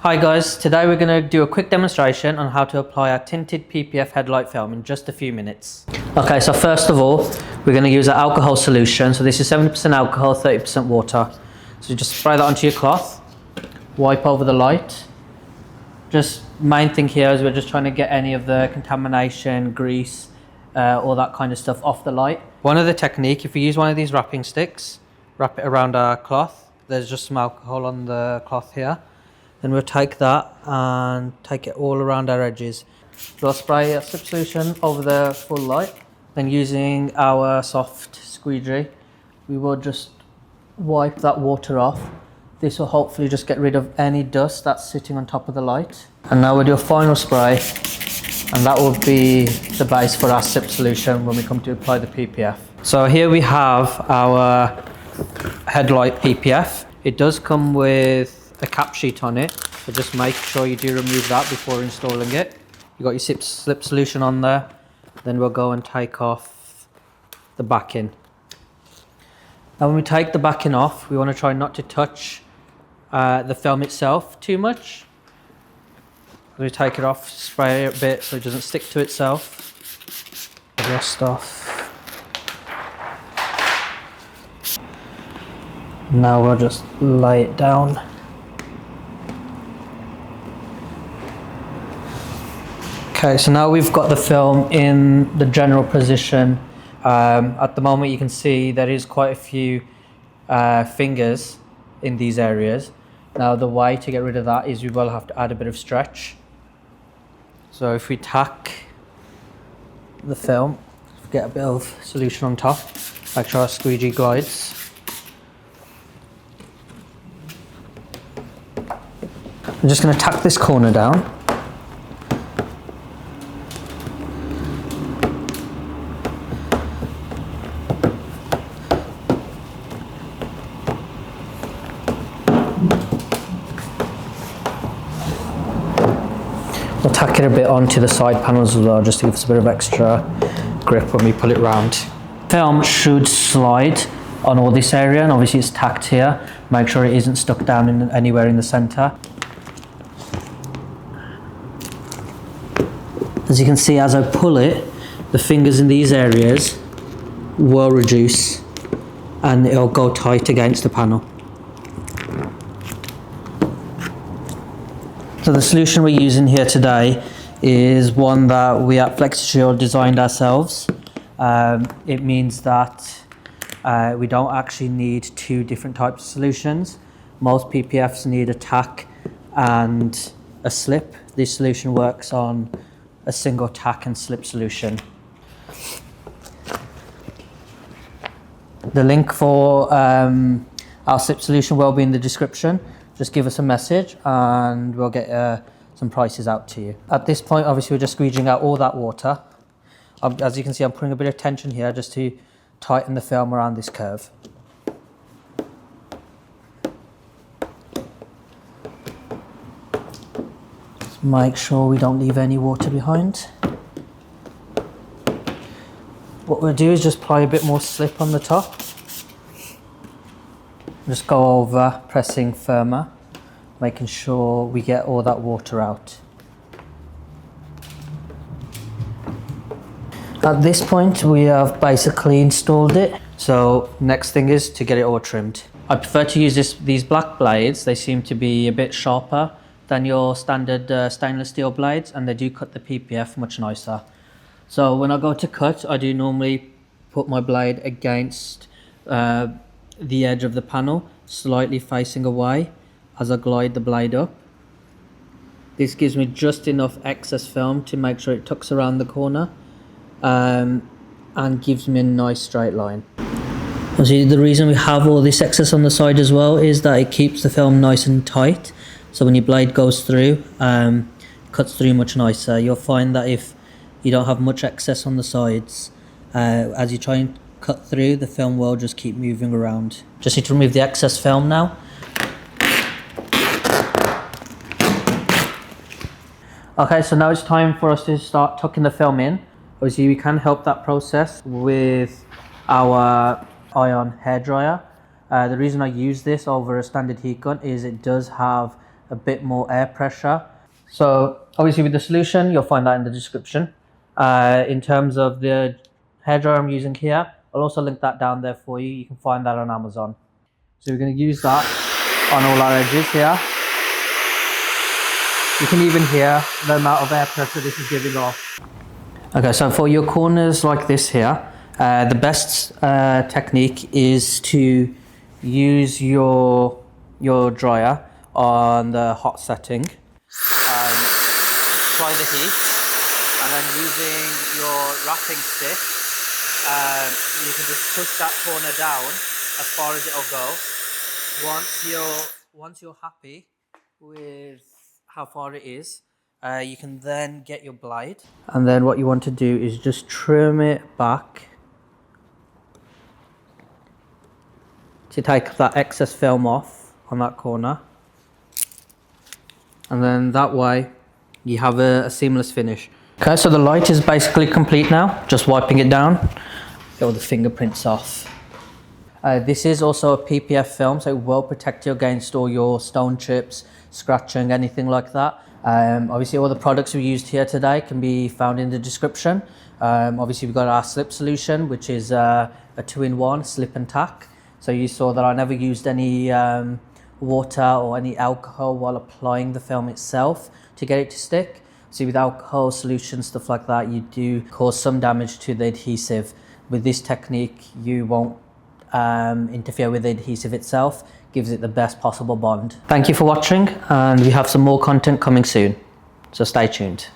Hi guys, today we're going to do a quick demonstration on how to apply a tinted PPF headlight film in just a few minutes. Okay, so first of all, we're going to use an alcohol solution. So this is 70% alcohol, 30% water. So you just spray that onto your cloth, wipe over the light. Just main thing here is we're just trying to get any of the contamination, grease, all that kind of stuff off the light. One other technique, if you use one of these wrapping sticks, wrap it around our cloth. There's just some alcohol on the cloth here. Then we'll take that and take it all around our edges. We'll spray a slip solution over the full light. Then using our soft squeegee, we will just wipe that water off. This will hopefully just get rid of any dust that's sitting on top of the light. And now we'll do a final spray, and that will be the base for our slip solution when we come to apply the PPF. So here we have our Headlight PPF. It does come with a cap sheet on it, so just make sure you do remove that before installing it. You got your slip solution on there. Then we'll go and take off the backing. Now when we take the backing off, we want to try not to touch the film itself too much. We take it off, spray it a bit so it doesn't stick to itself. The rest off. Now we'll just lay it down. Okay, so now we've got the film in the general position. At the moment you can see there is quite a few fingers in these areas. Now the way to get rid of that is we will have to add a bit of stretch. So if we tack the film, get a bit of solution on top, make sure our squeegee glides. I'm just going to tack this corner down. We'll tack it a bit onto the side panels as well, just to give us a bit of extra grip when we pull it round. Film should slide on all this area, and obviously it's tacked here. Make sure it isn't stuck down anywhere in the centre. As you can see, as I pull it, the fingers in these areas will reduce and it'll go tight against the panel. So the solution we're using here today is one that we at FlexiShield designed ourselves. It means that we don't actually need two different types of solutions. Most PPFs need a tack and a slip. This solution works on a single tack and slip solution. The link for our slip solution will be in the description. Just give us a message and we'll get some prices out to you. At this point, obviously, we're just squeegeeing out all that water. As you can see, I'm putting a bit of tension here just to tighten the film around this curve. Just make sure we don't leave any water behind. What we'll do is just apply a bit more slip on the top. Just go over, pressing firmer, making sure we get all that water out. At this point, we have basically installed it. So next thing is to get it all trimmed. I prefer to use these black blades. They seem to be a bit sharper than your standard stainless steel blades, and they do cut the PPF much nicer. So when I go to cut, I do normally put my blade against the edge of the panel, slightly facing away as I glide the blade up. This gives me just enough excess film to make sure it tucks around the corner and gives me a nice straight line. See, the reason we have all this excess on the side as well is that it keeps the film nice and tight, so when your blade goes through, cuts through much nicer. You'll find that if you don't have much excess on the sides, as you try and cut through, the film will just keep moving around. Just need to remove the excess film now. Okay, so now it's time for us to start tucking the film in. Obviously we can help that process with our ion hairdryer. The reason I use this over a standard heat gun is it does have a bit more air pressure. So obviously with the solution, you'll find that in the description. In terms of the hairdryer I'm using here, I'll also link that down there for you. You can find that on Amazon. So we're going to use that on all our edges here. You can even hear the amount of air pressure this is giving off. Okay, so for your corners like this here, the best technique is to use your dryer on the hot setting. Apply the heat, and then using your wrapping stick, you can just push that corner down as far as it'll go. Once you're happy with how far it is, you can then get your blade, and then what you want to do is just trim it back to take that excess film off on that corner, and then that way you have a seamless finish. Okay, so the light is basically complete now. Just wiping it down, get all the fingerprints off. This is also a PPF film, so it will protect you against all your stone chips, scratching, anything like that. Obviously all the products we used here today can be found in the description. Obviously we've got our slip solution, which is a 2-in-1 slip and tack. So you saw that I never used any water or any alcohol while applying the film itself to get it to stick. So with alcohol solutions, stuff like that, you do cause some damage to the adhesive. With this technique, you won't interfere with the adhesive itself, gives it the best possible bond. Thank you for watching, and we have some more content coming soon, so stay tuned.